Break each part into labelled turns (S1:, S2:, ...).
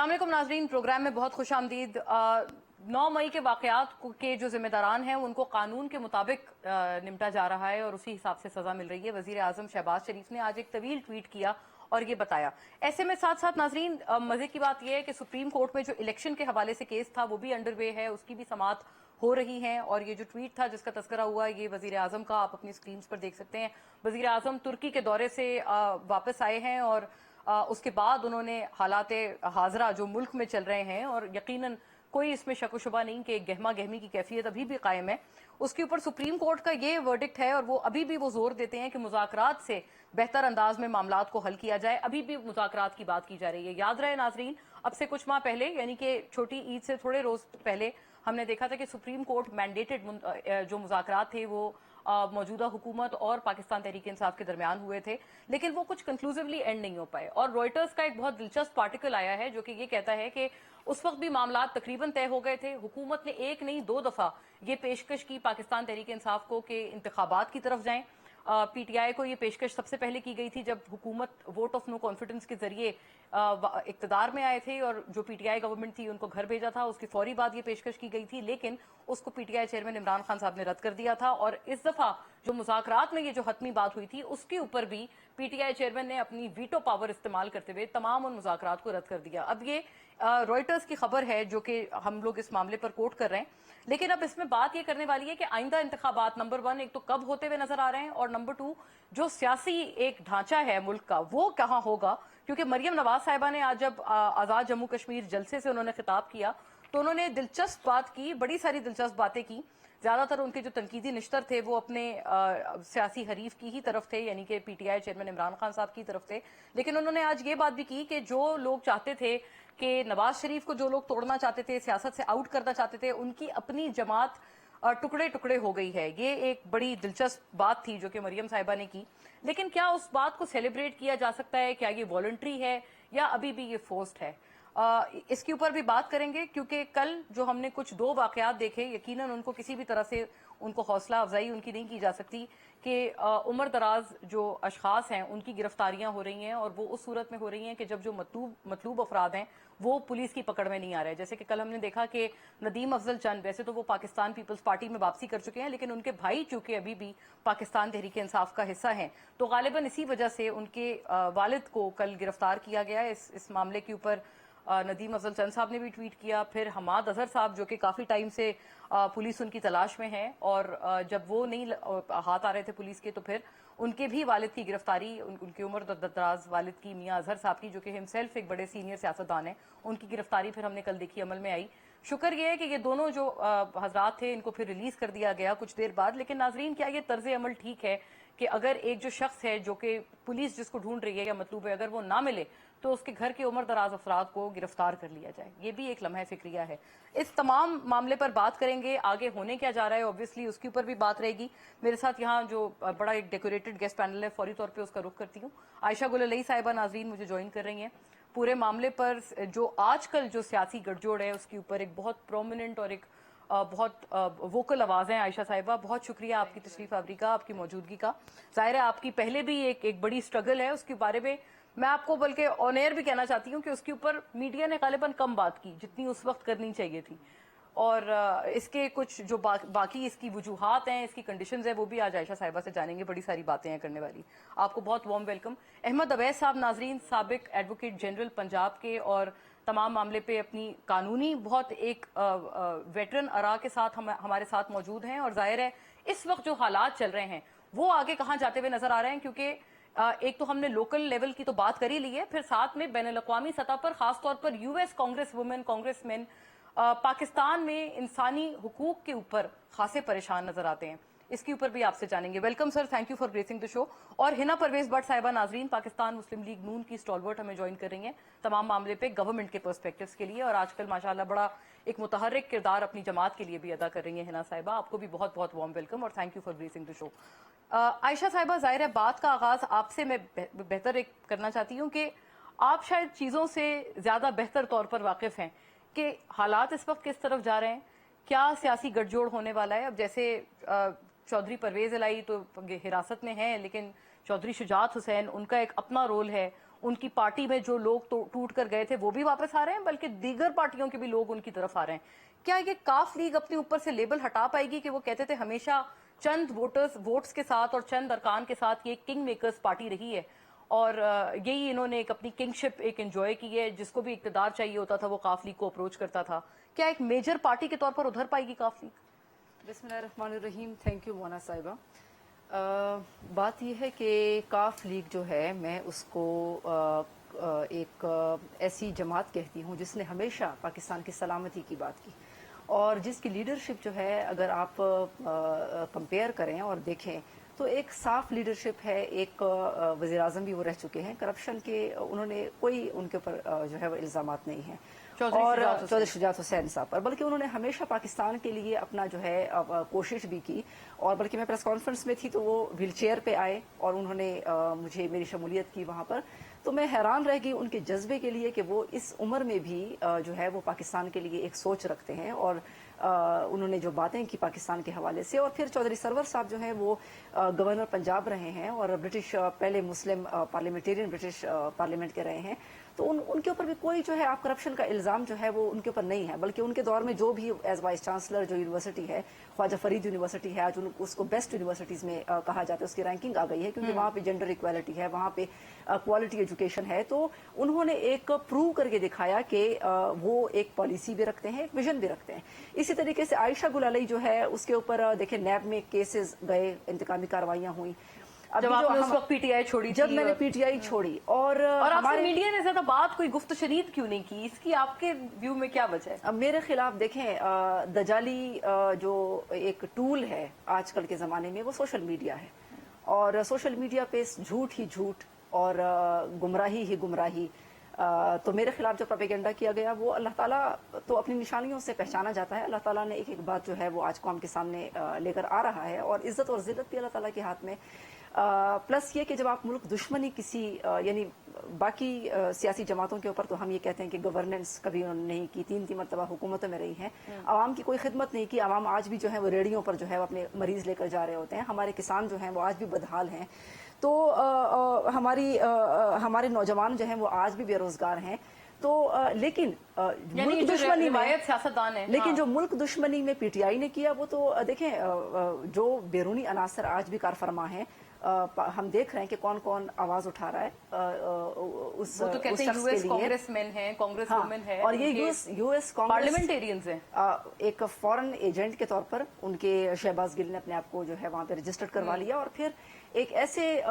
S1: अस्सलाम वालेकुम नाजरीन, प्रोग्राम में बहुत खुश आमदीद। 9 मई के वाक़यात के जो जिम्मेदारान हैं उनको कानून के मुताबिक निपटा जा रहा है और उसी हिसाब से सजा मिल रही है। वजीर आजम शहबाज शरीफ ने आज एक तवील ट्वीट किया और ये बताया। ऐसे में साथ साथ नाजरीन मजे की बात यह है कि सुप्रीम कोर्ट में जो इलेक्शन के हवाले से केस था वो भी अंडरवे है, उसकी भी समाअत हो रही हैं। और ये जो ट्वीट था जिसका तस्करा हुआ ये वजीर आजम का, आप अपनी स्क्रीन पर देख सकते हैं। वजीर आजम तुर्की के दौरे से वापस आए हैं और उसके बाद उन्होंने हालात हाजरा जो मुल्क में चल रहे हैं, और यकीनन कोई इसमें शक व शुबा नहीं कि गहमा गहमी की कैफियत अभी भी कायम है, उसके ऊपर सुप्रीम कोर्ट का ये वर्डिक्ट है और वो अभी भी वो जोर देते हैं कि मुज़ाकरात से बेहतर अंदाज में मामलात को हल किया जाए। अभी भी मुज़ाकरात की बात की जा रही है। याद रहे नाजरीन, अब से कुछ माह पहले यानी कि छोटी ईद से थोड़े रोज पहले हमने देखा था कि सुप्रीम कोर्ट मैंडेटेड जो मुज़ाकरात थे वो मौजूदा हुकूमत और पाकिस्तान तहरीक इंसाफ के दरमियान हुए थे, लेकिन वो कुछ कंक्लूसिवली एंड नहीं हो पाए। और रॉयटर्स का एक बहुत दिलचस्प आर्टिकल आया है जो कि ये कहता है कि उस वक्त भी मामला तकरीबन तय हो गए थे। हुकूमत ने एक नहीं दो दफा ये पेशकश की पाकिस्तान तहरीक इंसाफ को कि इंतखाबात की तरफ जाएं। पीटीआई को ये पेशकश सबसे पहले की गई थी जब हुकूमत वोट ऑफ नो कॉन्फिडेंस के जरिए इक्तदार में आए थे और जो पीटीआई गवर्नमेंट थी उनको घर भेजा था। उसकी फौरी बाद ये पेशकश की गई थी, लेकिन उसको पीटीआई चेयरमैन इमरान खान साहब ने रद्द कर दिया था। और इस दफा जो मुज़ाकरात में ये जो हतमी बात हुई थी उसके ऊपर भी पीटीआई चेयरमैन ने अपनी वीटो पावर इस्तेमाल करते हुए तमाम उन मुज़ाकरात को रद्द कर दिया। अब ये रॉयटर्स की खबर है जो कि हम लोग इस मामले पर कोट कर रहे हैं, लेकिन अब इसमें बात ये करने वाली है कि आइंदा इंतखाबात नंबर 1 एक तो कब होते हुए नजर आ रहे हैं, और नंबर 2 जो सियासी एक ढांचा है मुल्क का वो कहाँ होगा। क्योंकि मरियम नवाज साहिबा ने आज जब आजाद जम्मू कश्मीर जलसे से उन्होंने खिताब किया तो उन्होंने दिलचस्प बात की, बड़ी सारी दिलचस्प बातें की। ज्यादातर उनके जो तनकीदी निश्तर थे वो अपने सियासी हरीफ की ही तरफ थे, यानी कि पीटीआई चेयरमैन इमरान खान साहब की तरफ थे। लेकिन उन्होंने आज ये बात भी की कि जो लोग चाहते थे कि नवाज शरीफ को, जो लोग तोड़ना चाहते थे, सियासत से आउट करना चाहते थे, उनकी अपनी जमात टुकड़े टुकड़े हो गई है। ये एक बड़ी दिलचस्प बात थी जो कि मरियम साहिबा ने की। लेकिन क्या उस बात को सेलिब्रेट किया जा सकता है? क्या ये वॉलंटरी है या अभी भी ये फोर्स्ड है? इसके ऊपर भी बात करेंगे, क्योंकि कल जो हमने कुछ 2 वाकयात देखे, यकीनन उनको किसी भी तरह से उनको हौसला अफजाई उनकी नहीं की जा सकती कि उम्र दराज जो अशखास हैं उनकी गिरफ्तारियां हो रही हैं, और वो उस सूरत में हो रही हैं कि जब जो मतलूब अफराद हैं वो पुलिस की पकड़ में नहीं आ रहे। जैसे कि कल हमने देखा कि नदीम अफजल चंद, वैसे तो वो पाकिस्तान पीपल्स पार्टी में वापसी कर चुके हैं, लेकिन उनके भाई चूंकि अभी भी पाकिस्तान तहरीक इंसाफ का हिस्सा हैं, तो गालिबन इसी वजह से उनके वालिद को कल गिरफ्तार किया गया। इस मामले के ऊपर नदीम अफजल चंद साहब ने भी ट्वीट किया। फिर हमाद अजहर साहब जो कि काफ़ी टाइम से पुलिस उनकी तलाश में है, और जब वो नहीं हाथ आ रहे थे पुलिस के, तो फिर उनके भी वालिद की गिरफ्तारी, उनकी उम्र दराज वालिद की, मियाँ अजहर साहब की, जो कि हिमसेल्फ एक बड़े सीनियर सियासतदान हैं, उनकी गिरफ्तारी फिर हमने कल देखी, अमल में आई। शुक्र ये है कि ये दोनों जो हजरात थे इनको फिर रिलीज कर दिया गया कुछ देर बाद। लेकिन नाजरीन, क्या ये तर्ज अमल ठीक है कि अगर एक जो शख्स है जो कि पुलिस जिसको ढूंढ रही है या मतलब है, अगर वो ना मिले तो उसके घर के उम्र दराज अफराद को गिरफ्तार कर लिया जाए? ये भी एक लम्हा फिक्रिया है। इस तमाम मामले पर बात करेंगे। आगे होने क्या जा रहा है ऑब्वियसली उसके ऊपर भी बात रहेगी। मेरे साथ यहाँ जो बड़ा एक डेकोरेटेड गेस्ट पैनल है, फौरी तौर पर उसका रुख करती हूँ। आयशा गुललई साहिबा नाजरीन मुझे ज्वाइन कर रही हैं पूरे मामले पर। जो आजकल जो सियासी गठजोड़ है उसके ऊपर एक बहुत प्रोमिनेंट और एक बहुत वोकल आवाज़ है। आयशा साहिबा, बहुत शुक्रिया आपकी तशरीफ आवरी का, आपकी मौजूदगी का। जाहिर है आपकी पहले भी एक बड़ी स्ट्रगल है, उसके बारे में मैं आपको बल्कि ऑन एयर भी कहना चाहती हूँ कि उसके ऊपर मीडिया ने गालिबन कम बात की जितनी उस वक्त करनी चाहिए थी। और इसके कुछ जो बाकी इसकी वजूहात हैं, इसकी कंडीशंस है, वो भी आज आयशा साहिबा से जानेंगे। बड़ी सारी बातें हैं करने वाली। आपको बहुत वार्म वेलकम। अहमद अवैस साहब नाजरीन, साबिक एडवोकेट जनरल पंजाब के, और तमाम मामले पे अपनी कानूनी बहुत एक वेटरन अरा के साथ हमारे साथ मौजूद हैं। और जाहिर है इस वक्त जो हालात चल रहे हैं वो आगे कहाँ जाते हुए नजर आ रहे हैं, क्योंकि एक तो हमने लोकल लेवल की तो बात कर ही ली है, फिर साथ में बैनुल अक़वामी सतह पर, खासतौर पर US Congress women, Congress man Pakistan में इंसानी हुकूक के ऊपर खासे परेशान नजर आते हैं। इसके ऊपर भी आपसे जानेंगे। Welcome sir, thank you for gracing the show. और हिना परवेज भट्ट साहिबा नाजरीन, पाकिस्तान मुस्लिम लीग नून की स्टॉलवर्ट, हमें ज्वाइन कर रही हैं तमाम मामले पे गवर्नमेंट के पर्सपेक्टिव्स के लिए, और आजकल माशाल्लाह बड़ा एक मुतहर्रिक किरदार अपनी जमात के लिए भी अदा कर रही हैं हिना साहिबा। आपको भी बहुत बहुत वार्म वेलकम और thank you for gracing the show. Ayesha साहिबा, जाहिर है बात का आगाज आपसे मैं बेहतर एक करना चाहती हूँ कि आप शायद चीज़ों से ज़्यादा बेहतर तौर पर वाकिफ हैं कि हालात इस वक्त किस तरफ जा रहे हैं, क्या सियासी गठजोड़ होने वाला है। अब जैसे चौधरी परवेज इलाही तो हिरासत में है, लेकिन चौधरी शुजात हुसैन, उनका एक अपना रोल है, उनकी पार्टी में जो लोग टूट कर गए थे वो भी वापस आ रहे हैं, बल्कि दीगर पार्टियों के भी लोग उनकी तरफ आ रहे हैं। क्या ये काफ लीग अपने ऊपर से लेबल हटा पाएगी कि वो कहते थे हमेशा चंद वोट्स के साथ और चंद अरकान के साथ ये किंग मेकर्स पार्टी रही है, और यही इन्होंने एक अपनी किंगशिप एक एंजॉय की है, जिसको भी इक्तदार चाहिए होता था वो काफ लीग को अप्रोच करता था। क्या एक मेजर पार्टी के तौर पर उधर पाएगी काफ लीग?
S2: बिस्मिल्लाहिर्रहमानिर्रहीम। थैंक यू मोना साहिबा। बात यह है कि काफ लीग जो है, मैं उसको एक ऐसी जमात कहती हूँ जिसने हमेशा पाकिस्तान की सलामती की बात की, और जिसकी लीडरशिप जो है अगर आप कंपेयर करें और देखें तो एक साफ लीडरशिप है। एक वज़ीर आज़म भी वो रह चुके हैं, करप्शन के उन्होंने कोई उनके ऊपर जो है वो इल्ज़ामात नहीं है, और चौधरी शुजात हुसैन साहब पर, बल्कि उन्होंने हमेशा पाकिस्तान के लिए अपना जो है कोशिश भी की। और बल्कि मैं प्रेस कॉन्फ्रेंस में थी तो वो व्हील चेयर पे आए और उन्होंने मुझे मेरी शमूलियत की वहाँ पर, तो मैं हैरान रह गई उनके जज्बे के लिए कि वो इस उम्र में भी जो है वो पाकिस्तान के लिए एक सोच रखते हैं, और उन्होंने जो बातें की पाकिस्तान के हवाले से। और फिर चौधरी सरवर साहब जो हैं वो गवर्नर पंजाब रहे हैं और ब्रिटिश पहले मुस्लिम पार्लियामेंटेरियन ब्रिटिश पार्लियामेंट के रहे हैं, तो उनके ऊपर भी कोई जो है आप करप्शन का इल्ज़ाम जो है वो उनके ऊपर नहीं है। बल्कि उनके दौर में जो भी एज वाइस चांसलर जो यूनिवर्सिटी है, ख्वाजा फरीद यूनिवर्सिटी है, आज उसको बेस्ट यूनिवर्सिटीज़ में कहा जाता है, उसकी रैंकिंग आ गई है, क्योंकि वहाँ पे जेंडर इक्वालिटी है, वहाँ पे क्वालिटी एजुकेशन है। तो उन्होंने एक प्रूव करके दिखाया कि वो एक पॉलिसी भी रखते हैं, एक विजन भी रखते हैं। इसी तरीके से आयशा गुल अलई जो है उसके ऊपर देखिए नैब में केसेस गए, इंतकामी कार्रवाइयाँ हुई।
S1: जब आपने उस वक्त पीटीआई छोड़ी
S2: जब
S1: थी,
S2: मैंने पीटीआई छोड़ी, और
S1: हमारे मीडिया ने ज्यादा बात कोई गुफ्त शनीद क्यों नहीं की, इसकी आपके व्यू में क्या वजह है?
S2: अब मेरे खिलाफ देखें दजाली जो एक टूल है आजकल के ज़माने में वो सोशल मीडिया है, और सोशल मीडिया पे झूठ ही झूठ और गुमराही ही गुमराही। तो मेरे खिलाफ जो प्रोपेगेंडा किया गया वो अल्लाह ताला तो अपनी निशानियों से पहचाना जाता है। अल्लाह ताला ने एक एक बात जो है वो आज कौम के सामने लेकर आ रहा है, और इज्जत और जिल्लत भी अल्लाह ताला के हाथ में। प्लस ये कि जब आप मुल्क दुश्मनी किसी यानी बाकी सियासी जमातों के ऊपर तो हम ये कहते हैं कि गवर्नेंस कभी उन्होंने नहीं की, 3 मरतबा हुकूमतों में रही हैं, आवाम की कोई खिदमत नहीं की। आवाम आज भी जो है वो रेडियो पर जो है वो अपने मरीज लेकर जा रहे होते हैं, हमारे किसान जो हैं वो आज भी बदहाल हैं, तो हमारे नौजवान जो हैं वो आज भी बेरोजगार हैं। तो लेकिन मुल्क दुश्मनी में
S1: सियासतदान है,
S2: लेकिन जो मुल्क दुश्मनी में पीटीआई ने किया वो तो देखें जो बैरूनी अनासर आज भी कारफरमा है, हम देख रहे हैं कि कौन कौन आवाज उठा रहा है उस
S1: वो तो कहते हैं यूएस कांग्रेसमैन है, कांग्रेस वुमेन है,
S2: और ये यूएस
S1: पार्लियामेंटेरियंस हैं।
S2: एक फॉरेन एजेंट के तौर पर उनके शहबाज गिल ने अपने आप को जो है वहां पे रजिस्टर्ड करवा लिया, और फिर एक ऐसे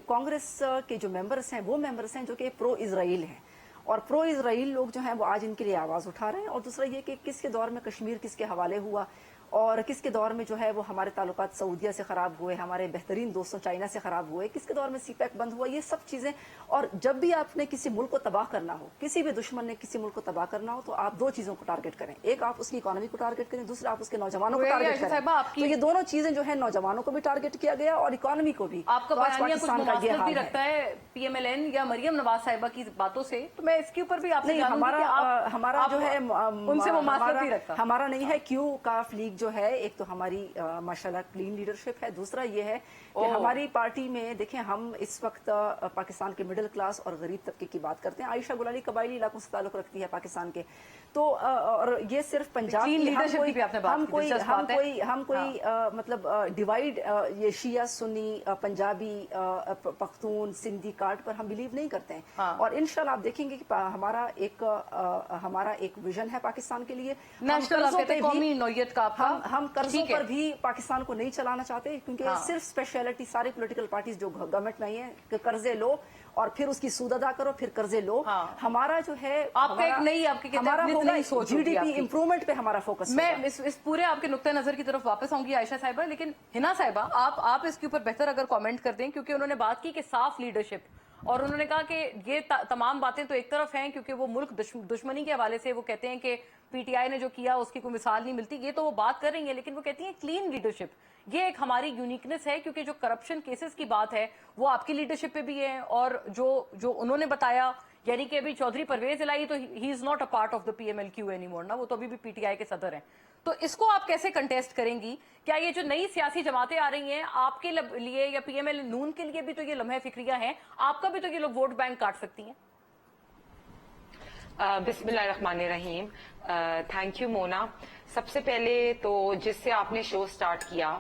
S2: कांग्रेस के जो मेंबर्स हैं वो मेंबर्स हैं जो कि प्रो इजराइल हैं, और प्रो इजराइल लोग जो हैं वो आज इनके लिए आवाज उठा रहे हैं। और दूसरा ये कि किसके दौर में कश्मीर किसके हवाले हुआ, और किसके दौर में जो है वो हमारे ताल्लुकात सऊदिया से खराब हुए, हमारे बेहतरीन दोस्तों चाइना से खराब हुए, किसके दौर में सीपैक बंद हुआ, ये सब चीजें। और जब भी आपने किसी मुल्क को तबाह करना हो, किसी भी दुश्मन ने किसी मुल्क को तबाह करना हो, तो आप 2 चीजों को टारगेट करें, एक आप उसकी इकोनॉमी को टारगेट करें, दूसरा आप उसके नौजवानों को टारगेट करें। तो ये दोनों चीजें जो है नौजवानों को भी टारगेट किया गया और इकोनॉमी को भी।
S1: आपका बयानिया कुछ मुमासलत भी रखता है पीएमएलएन या मरियम नवाज साहिबा की बातों से, तो मैं इसके ऊपर भी आपसे
S2: हमारा जो है
S1: उनसे मुमासलत भी रखता,
S2: हमारा नहीं है। क्यों काफ लीग जो है, एक तो हमारी माशाल्लाह क्लीन लीडरशिप है, दूसरा ये है कि हमारी पार्टी में देखें हम इस वक्त पाकिस्तान के मिडिल क्लास और गरीब तबके की बात करते हैं। आयशा गुल अलई कबायली इलाकों से ताल्लुक रखती है पाकिस्तान के, तो और ये सिर्फ पंजाब की हम कोई मतलब डिवाइड ये शिया सुन्नी पंजाबी पख्तून सिंधी कार्ड पर हम बिलीव नहीं करते हैं। और इंशाल्लाह आप देखेंगे कि हमारा एक विजन है पाकिस्तान के लिए। हम कर्जों पर भी पाकिस्तान को नहीं चलाना चाहते, क्योंकि सिर्फ स्पेशलिटी सारी पॉलिटिकल पार्टीज जो गवर्नमेंट में है कि कर्जे लो और फिर उसकी सूद अदा करो, फिर कर्जे लो। हमारा जो है
S1: आपका एक नई जीडीपी
S2: इंप्रूवमेंट पे हमारा फोकस।
S1: मैं इस पूरे आपके नुक्ता नजर की तरफ वापस आऊंगी आयशा साहिबा, लेकिन हिना साहिबा आप इसके ऊपर बेहतर अगर कमेंट कर दें, क्योंकि उन्होंने बात की कि साफ लीडरशिप, और उन्होंने कहा कि ये तमाम बातें तो एक तरफ हैं क्योंकि वो मुल्क दुश्मनी के हवाले से वो कहते हैं कि पीटीआई ने जो किया उसकी कोई मिसाल नहीं मिलती, ये तो वो बात कर रही है, लेकिन वो कहती हैं क्लीन लीडरशिप ये एक हमारी यूनिकनेस है, क्योंकि जो करप्शन केसेस की बात है वो आपकी लीडरशिप पे भी है, और जो उन्होंने बताया यानी कि अभी चौधरी परवेज इलाही तो he is not a part of the PMLQ anymore ना, वो तो अभी भी PTI के सदर हैं। तो इसको आप कैसे कंटेस्ट करेंगी? क्या ये जो नई सियासी जमातें आ रही हैं आपके लिए या PML नून के लिए भी तो ये लम्हे फिक्रिया हैं, आपका भी तो ये लोग वोट बैंक काट सकती हैं?
S3: बिस्मिल्लाहिर्रहमानिर्रहीम। Thank you Mona. सबसे पहले तो जिससे आपने शो स्टार्ट किया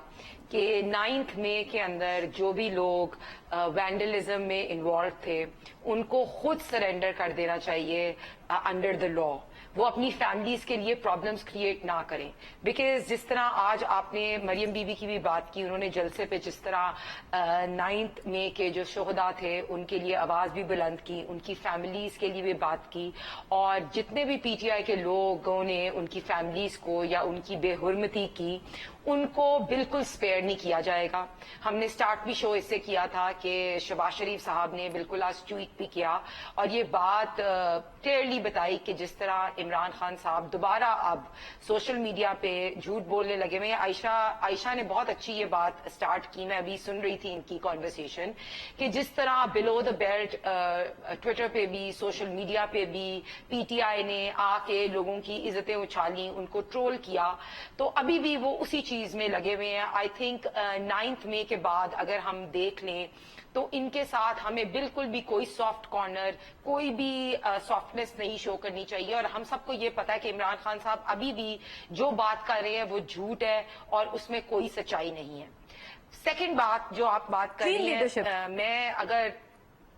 S3: कि 9 मई के अंदर जो भी लोग वैंडलिज्म में इन्वॉल्व थे उनको खुद सरेंडर कर देना चाहिए अंडर द लॉ। वो अपनी फैमिलीज के लिए प्रॉब्लम्स क्रिएट ना करें, बिकॉज जिस तरह आज आपने मरियम बीबी की भी बात की, उन्होंने जलसे पे जिस तरह 9 मई के जो शोहदा थे उनके लिए आवाज भी बुलंद की, उनकी फैमिलीज के लिए भी बात की, और जितने भी PTI के लोगों ने उनकी फैमिलीज को या उनकी बेहुरमती की उनको बिल्कुल स्पेयर नहीं किया जाएगा। हमने स्टार्ट भी शो इससे किया था कि शहबाज शरीफ साहब ने बिल्कुल आज ट्वीट भी किया और ये बात क्लियरली बताई कि जिस तरह इमरान खान साहब दोबारा अब सोशल मीडिया पे झूठ बोलने लगे हुए हैं। आयशा ने बहुत अच्छी ये बात स्टार्ट की, मैं अभी सुन रही थी इनकी कॉन्वर्सेशन, कि जिस तरह बिलो द बेल्ट ट्विटर पे भी सोशल मीडिया पे भी PTI ने आके लोगों की इज्जतें उछाली, उनको ट्रोल किया, तो अभी भी वो उसी चीज में लगे हुए हैं। आई थिंक 9 मई के बाद अगर हम देख लें तो इनके साथ हमें बिल्कुल भी कोई सॉफ्ट कॉर्नर, कोई भी सॉफ्टनेस नहीं शो करनी चाहिए। और हम सबको ये पता है कि इमरान खान साहब अभी भी जो बात कर रहे हैं वो झूठ है और उसमें कोई सच्चाई नहीं है। सेकंड बात जो आप बात कर रही हैं, मैं अगर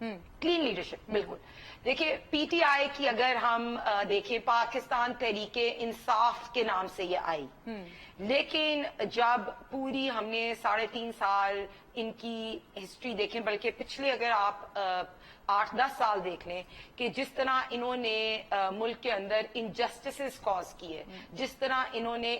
S3: क्लीन लीडरशिप, बिल्कुल देखिए PTI की अगर हम देखें, पाकिस्तान तहरीके इंसाफ के नाम से ये आई, लेकिन जब पूरी हमने 3.5 साल इनकी हिस्ट्री देखें, बल्कि पिछले अगर आप 8-10 साल देख लें कि जिस तरह इन्होंने मुल्क के अंदर इनजस्टिसेस कॉज किए, जिस तरह इन्होंने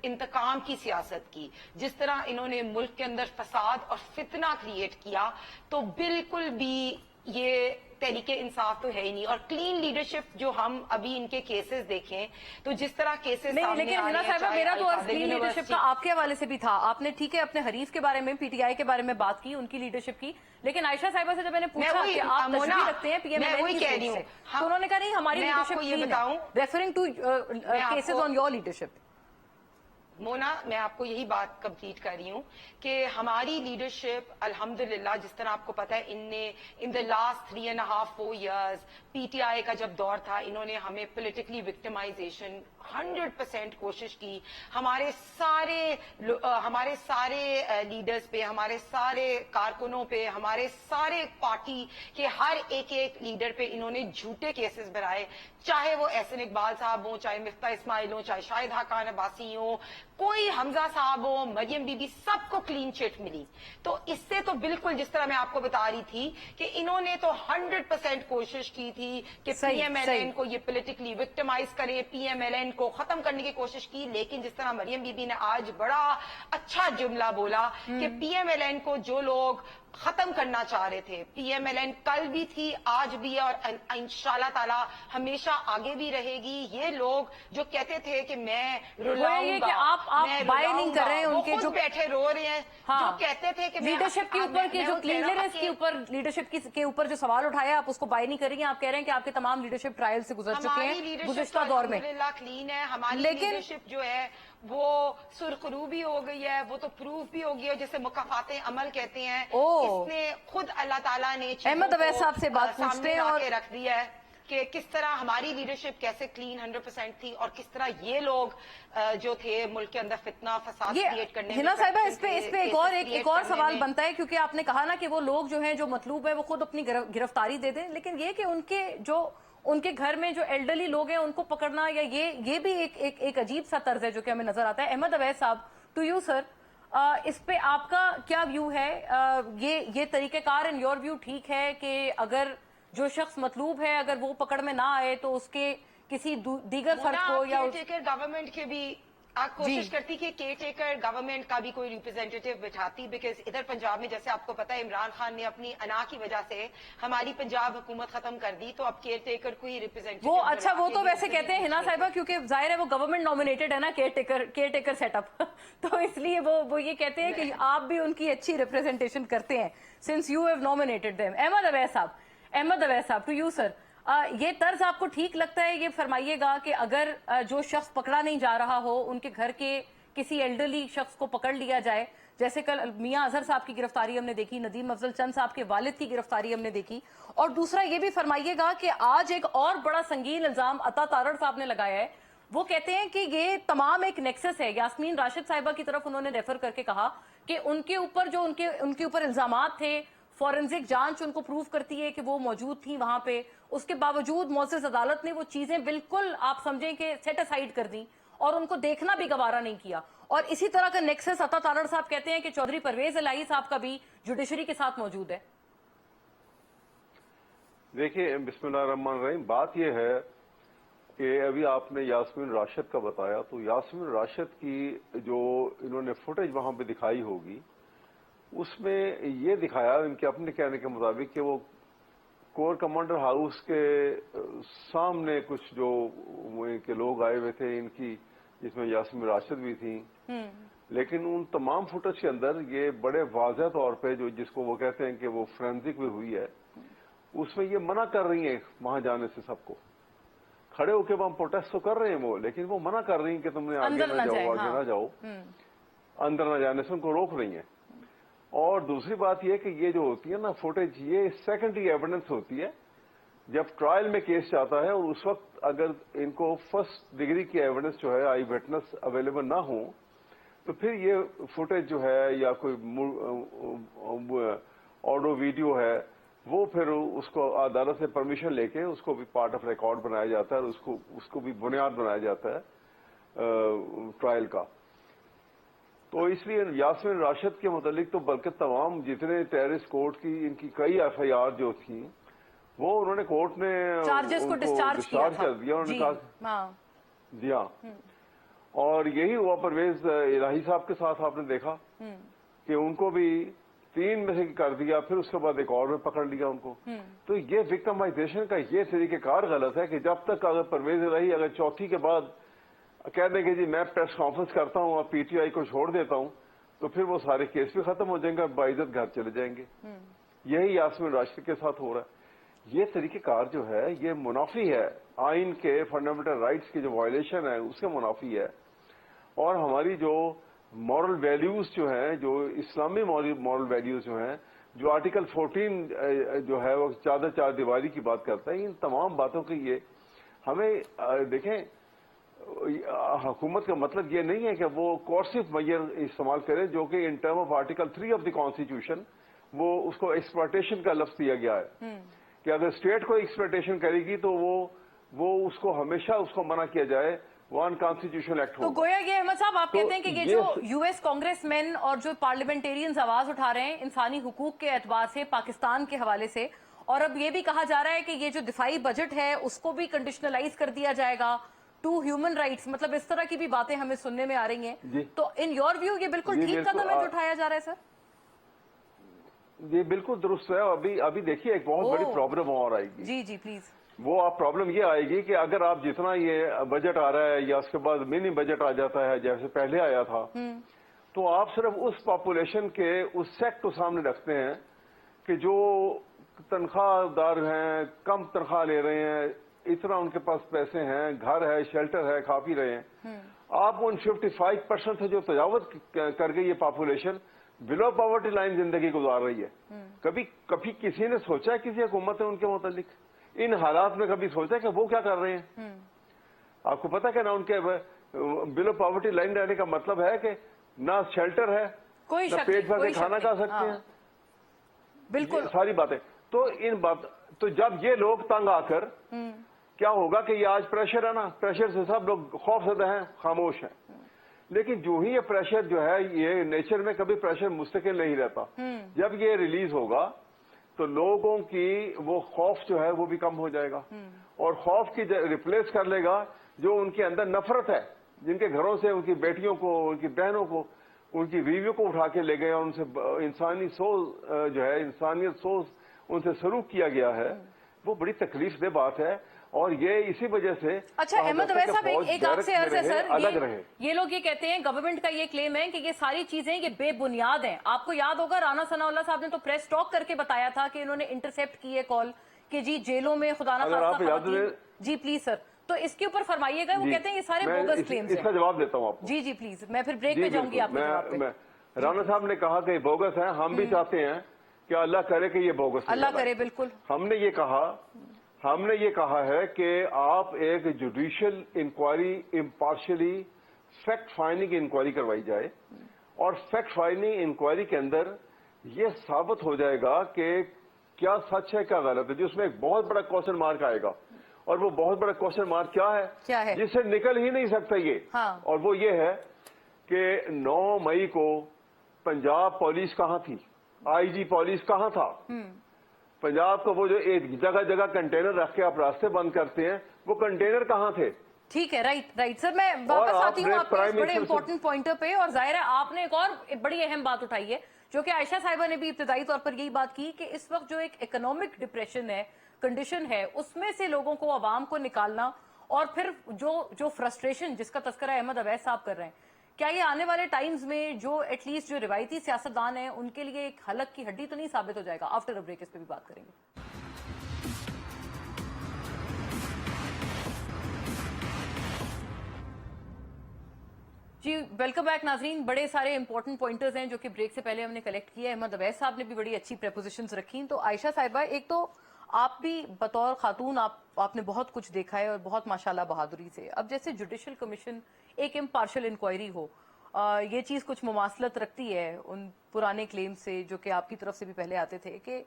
S3: इंतकाम की सियासत की, जिस तरह इन्होंने मुल्क के अंदर फसाद और फितना क्रिएट किया, तो बिल्कुल भी ये तरीके इंसाफ तो है ही नहीं। और क्लीन लीडरशिप जो हम अभी इनके केसेस देखें, तो जिस तरह केसेस
S1: नहीं, लेकिन हिना साहिबा मेरा तो अर्थ क्लीन लीडरशिप का आपके हवाले से भी था। आपने ठीक है अपने हरीफ के बारे में, PTI के बारे में बात की, उनकी लीडरशिप की, लेकिन आयशा साहिबा से जब मैंने पूछा कि आप तशबीह रखते हैं PMLN की सोच से, तो उन्होंने कहा नहीं हमारी लीडरशिप क्लीन है, referring to cases on your leadership.
S3: Mona, मैं आपको यही बात कंप्लीट कर रही हूँ कि हमारी लीडरशिप अल्हम्दुलिल्लाह, जिस तरह आपको पता है इनने in the last 3.5-4 years PTI का जब दौर था, इन्होंने हमें पॉलिटिकली विक्टिमाइजेशन 100% कोशिश की। हमारे सारे लीडर्स पे, हमारे सारे कारकुनों पे, हमारे सारे पार्टी के हर एक लीडर पे इन्होंने झूठे केसेस बनाए, चाहे वो एहसन इकबाल साहब हो, चाहे मिफ्ता इस्माइल हो, चाहे शाहिद खान अब्बासी हो, कोई हमजा साहब हो, मरियम बीबी, सबको क्लीन चिट मिली। तो इससे तो बिल्कुल जिस तरह मैं आपको बता रही थी कि इन्होंने तो 100% कोशिश की थी कि PMLN को ये पॉलिटिकली विक्टिमाइज करे, PMLN को खत्म करने की कोशिश की। लेकिन जिस तरह मरियम बीबी ने आज बड़ा अच्छा जुमला बोला कि PMLN को जो लोग खत्म करना चाह रहे थे, PMLN कल भी थी, आज भी है और इंशाल्लाह ताला हमेशा आगे भी रहेगी। ये लोग जो कहते थे कि मैं रुलाऊंगा,
S1: कि आप बाय नहीं कर रहे हैं, उनके जो
S3: बैठे रो रहे हैं, जो कहते थे कि
S1: लीडरशिप के ऊपर के जो क्लीनलीनेस के ऊपर, लीडरशिप के ऊपर जो सवाल उठाया, आप उसको बाय नहीं कर रही हैं। आप कह रहे हैं कि आपके तमाम लीडरशिप ट्रायल से गुजर चुके हैं गुज़िश्ता दौर में,
S3: क्लीन है हमारी लीडरशिप जो है वो सुरखरू भी हो गई है, वो तो प्रूफ भी हो गई है, जैसे मुकाफाते अमल कहते हैं। इसने खुद अल्लाह ताला ने
S1: अहमद अवैस साहब से बात पूछते हैं और
S3: रख दिया है कि किस तरह हमारी लीडरशिप कैसे क्लीन 100% थी और किस तरह ये लोग जो थे मुल्क के अंदर फितना फसाद क्रिएट करने में।
S1: हिना साहिबा, इस पे एक और सवाल बनता है, क्योंकि आपने कहा ना कि वो लोग जो हैं जो मतलूब है वो खुद अपनी गिरफ्तारी दे दें, लेकिन ये कि उनके घर में जो एल्डरली लोग हैं उनको पकड़ना, या ये भी एक अजीब सा तर्ज है जो कि हमें नजर आता है। अहमद अवैस साहब, टू यू सर, इस पे आपका क्या व्यू है? ये तरीकेकार इन योर व्यू ठीक है कि अगर जो शख्स मतलूब है अगर वो पकड़ में ना आए तो उसके किसी दीगर फर्द को या
S3: गवर्नमेंट के भी आप कोशिश करती कि केयर टेकर गवर्नमेंट का भी कोई रिप्रेजेंटेटिव बिठाती, बिकॉज इधर पंजाब में जैसे आपको पता है इमरान खान ने अपनी अना की वजह से हमारी पंजाब हुकूमत खत्म कर दी, तो अब केयर टेकर को ही रिप्रेजेंटेटिव
S1: वो तो वैसे कहते हैं हिना साहिबा, क्योंकि जाहिर है वो गवर्नमेंट नॉमिनेटेड है ना केयर टेकर सेटअप तो इसलिए वो ये कहते हैं कि आप भी उनकी अच्छी रिप्रेजेंटेशन करते हैं since you have nominated them. Ahmad Awais साहब, टू यू सर, ये तर्ज आपको ठीक लगता है? ये फरमाइएगा कि अगर जो शख्स पकड़ा नहीं जा रहा हो, उनके घर के किसी एल्डरली शख्स को पकड़ लिया जाए, जैसे कल मियां अजहर साहब की गिरफ्तारी हमने देखी, नदीम अफजल चंद साहब के वालिद की गिरफ्तारी हमने देखी, और दूसरा ये भी फरमाइएगा कि आज एक और बड़ा संगीन इल्जाम अता तारड़ साहब ने लगाया है। वो कहते हैं कि ये तमाम एक नेक्सस है। यास्मीन राशिद साहिबा की तरफ उन्होंने रेफर करके कहा कि उनके ऊपर जो उनके ऊपर इल्जामात थे, फॉरेंसिक जांच उनको प्रूव करती है कि वो मौजूद थी वहां पे, उसके बावजूद मुअज़्ज़ज़ अदालत ने वो चीजें बिल्कुल आप समझें कि सेट असाइड कर दी और उनको देखना भी गवारा नहीं किया। और इसी तरह का नेक्सस अता तारड़ साहब कहते हैं कि चौधरी परवेज इलाही साहब का भी जुडिशरी के साथ मौजूद है।
S4: देखिए, बिस्मिल्लाहिर्रहमानिर्रहीम, बात यह है कि अभी आपने यास्मीन राशिद का बताया, तो यास्मीन राशिद की जो इन्होंने फुटेज वहां पे दिखाई होगी, उसमें ये दिखाया इनके अपने कहने के मुताबिक कि वो कोर कमांडर हाउस के सामने कुछ जो के लोग आए हुए थे इनकी, जिसमें यास्मीन राशिद भी थी, लेकिन उन तमाम फुटेज के अंदर ये बड़े वाज़ह तौर पे जो जिसको वो कहते हैं कि वो फोरेंसिक भी हुई है, उसमें ये मना कर रही है वहां जाने से। सबको खड़े होकर वहां प्रोटेस्ट तो कर रहे हैं वो, लेकिन वो मना कर रही है कि तुमने आगे ना जाओ, आगे ना जाओ, अंदर ना जाने से उनको रोक रही है। और दूसरी बात यह कि ये जो होती है ना फुटेज, ये सेकेंडरी एविडेंस होती है जब ट्रायल में केस जाता है, और उस वक्त अगर इनको फर्स्ट डिग्री की एविडेंस जो है, आई विटनेस अवेलेबल ना हो, तो फिर ये फुटेज जो है या कोई ऑडियो वीडियो है, वो फिर उसको अदालत से परमिशन लेके उसको भी पार्ट ऑफ रिकॉर्ड बनाया जाता है और उसको भी बुनियाद बनाया जाता है ट्रायल का। तो इसलिए यास्मीन राशिद के मुतालिक तो बल्कि तमाम जितने टेररिस्ट कोर्ट की इनकी कई एफआईआर जो थी, वो उन्होंने कोर्ट ने
S1: चार्जेस को डिस्चार्ज
S4: कर दिया। उन्होंने कहा जी हाँ, और यही हुआ परवेज इलाही साहब के साथ। आपने देखा कि उनको भी 3 में से कर दिया, फिर उसके बाद एक और में पकड़ लिया उनको। तो ये विक्टिमाइजेशन का ये तरीकेकार गलत है कि जब तक अगर परवेज इलाही अगर चौथी के बाद कह दें कि जी मैं प्रेस कॉन्फ्रेंस करता हूं और पीटीआई को छोड़ देता हूं, तो फिर वो सारे केस भी खत्म हो जाएंगे, बाइज्जत घर चले जाएंगे। यही यास्मीन राशिद के साथ हो रहा है। ये तरीकेकार जो है ये मुनाफी है, आइन के फंडामेंटल राइट्स की जो वायलेशन है उसके मुनाफी है। और हमारी जो मॉरल वैल्यूज जो हैं, जो इस्लामी मॉरल वैल्यूज जो हैं, जो आर्टिकल 14 जो है वो चार दीवारी की बात करता है, इन तमाम बातों के ये हमें देखें, हुकूमत का मतलब ये नहीं है कि वो कोर्सिव मेजर इस्तेमाल करे, जो कि in term of article 3 of the constitution वो उसको एक्सप्लॉयटेशन का लफ्ज दिया गया है कि अगर स्टेट को एक्सप्लॉयटेशन करेगी तो वो उसको हमेशा उसको मना किया जाए, वन कॉन्स्टिट्यूशनल एक्ट हो।
S1: तो गोया ये अहमद साहब आप कहते हैं कि ये जो यूएस कांग्रेसमैन और जो पार्लियामेंटेरियंस आवाज उठा रहे हैं इंसानी हुकूक के एतबार से, पाकिस्तान के हवाले से, और अब ये भी कहा जा रहा है कि ये जो दिफाई बजट है उसको भी कंडीशनलाइज कर दिया जाएगा टू ह्यूमन राइट्स, मतलब इस तरह की भी बातें हमें सुनने में आ रही हैं। तो इन योर व्यू ये बिल्कुल ठीक कदम है जो उठाया जा रहा है? सर
S4: ये बिल्कुल दुरुस्त है। अभी देखिए एक बहुत बड़ी प्रॉब्लम और आएगी।
S1: जी जी प्लीज।
S4: वो आप प्रॉब्लम ये आएगी कि अगर आप जितना ये बजट आ रहा है या उसके बाद मिनी बजट आ जाता है जैसे पहले आया था, तो आप सिर्फ उस पॉपुलेशन के उस सेक्ट को सामने रखते हैं कि जो तनख्वाहदार हैं, कम तनख्वाह ले रहे हैं, इतना उनके पास पैसे हैं, घर है, शेल्टर है, खा पी रहे हैं। आप उन 55% से जो तजावत कर गई ये पॉपुलेशन बिलो पॉवर्टी लाइन जिंदगी गुजार रही है। कभी किसी ने सोचा है, किसी हुकूमत ने उनके मुतालिक इन हालात में कभी सोचा कि वो क्या कर रहे हैं? आपको पता है ना, उनके बिलो पॉवर्टी लाइन रहने का मतलब है कि ना शेल्टर है, ना पेट भर के खाना खा सकते हैं,
S1: बिल्कुल
S4: सारी बातें। तो जब ये लोग तंग आकर क्या होगा कि ये आज प्रेशर है ना, प्रेशर से सब लोग खौफजदा हैं, खामोश हैं। लेकिन जो ही ये प्रेशर जो है, ये नेचर में कभी प्रेशर मुस्तकिल नहीं रहता। जब ये रिलीज होगा तो लोगों की वो खौफ जो है वो भी कम हो जाएगा, और खौफ की रिप्लेस कर लेगा जो उनके अंदर नफरत है, जिनके घरों से उनकी बेटियों को, उनकी बहनों को, उनकी बीवियों को उठा के ले गए और उनसे इंसानी सोच जो है, इंसानियत सोच उनसे सलूक किया गया है। वो बड़ी तकलीफ दे बात है, और ये इसी वजह से।
S1: अच्छा अहमद अवैस साहब, एक आपसे अर्ज है सर,
S4: अलग रहे।
S1: ये लोग ये कहते हैं, गवर्नमेंट का ये क्लेम है कि ये सारी चीजें ये बेबुनियाद हैं। आपको याद होगा राना सनाउल्लाह साहब ने तो प्रेस टॉक करके बताया था कि इन्होंने इंटरसेप्ट की है कॉल, कि जी जेलों में खुदा ना
S4: अगर आप
S1: खास्ता
S4: इजाजत
S1: खवातीन।
S4: दें-
S1: जी प्लीज सर, तो इसके ऊपर फरमाइएगा। वो
S4: जी,
S1: कहते हैं ये सारे
S4: मैं
S1: बोगस क्लेम्स
S4: इसका
S1: हैं।
S4: जवाब देता हूँ आपको।
S1: जी जी प्लीज, मैं फिर ब्रेक
S4: जी,
S1: पे जाऊंगी
S4: बिल्कुल।
S1: आपके जवाब पे।
S4: मैं राणा साहब ने कहा कि ये बोगस है, हम भी चाहते हैं कि अल्लाह करे कि ये बोगस
S1: अल्लाह
S4: निकल आए।
S1: करे, बिल्कुल।
S4: हमने ये कहा है कि आप एक judicial inquiry impartially fact finding inquiry करवाई जाए, और फैक्ट फाइंडिंग इंक्वायरी के अंदर ये साबित हो जाएगा कि क्या सच है क्या गलत है। जिसमें एक बहुत बड़ा क्वेश्चन मार्क आएगा, और वो बहुत बड़ा क्वेश्चन मार्क क्या है जिससे निकल ही नहीं सकता ये।
S1: हाँ।
S4: और वो ये है कि 9 मई को पंजाब पुलिस कहाँ थी, आईजी पुलिस कहाँ था। पंजाब को वो जो एक जगह जगह कंटेनर रख के आप रास्ते बंद करते हैं, वो कंटेनर कहाँ थे।
S1: ठीक है, राइट सर, मैं वापस आती हूँ
S4: आपने
S1: आपके इस
S4: प्राइम
S1: बड़े
S4: मिनिस्टर से-
S1: इंपॉर्टेंट पॉइंटर पे। और जाहिर है आपने एक और बड़ी अहम बात उठाई है, जो कि आयशा साहिबा ने भी इब्तिदाई तौर पर यही बात की कि इस वक्त जो एक इकोनॉमिक डिप्रेशन है, कंडीशन है, उसमें से लोगों को, आवाम को निकालना, और फिर जो फ्रस्ट्रेशन जिसका तस्करा अहमद अवैस साहब कर रहे हैं, क्या ये आने वाले टाइम्स में जो एटलीस्ट जो रिवायती सियासतदान है उनके लिए एक हलक की हड्डी तो नहीं साबित हो जाएगा? आफ्टर अ ब्रेक इस पे भी बात करेंगे। जी वेलकम बैक नाजरीन। बड़े सारे इंपॉर्टेंट पॉइंटर्स हैं जो कि ब्रेक से पहले हमने कलेक्ट किए। अहमद अवैस साहब ने भी बड़ी अच्छी प्रपोजिशंस रखी। तो आयशा साहिबा, एक तो आप भी बतौर खातून आपने बहुत कुछ देखा है और बहुत माशाल्लाह बहादुरी से। अब जैसे जुडिशियल कमीशन एक इम्पार्शियल इंक्वायरी हो, ये चीज कुछ मुमासलत रखती है उन पुराने क्लेम से जो कि आपकी तरफ से भी पहले आते थे कि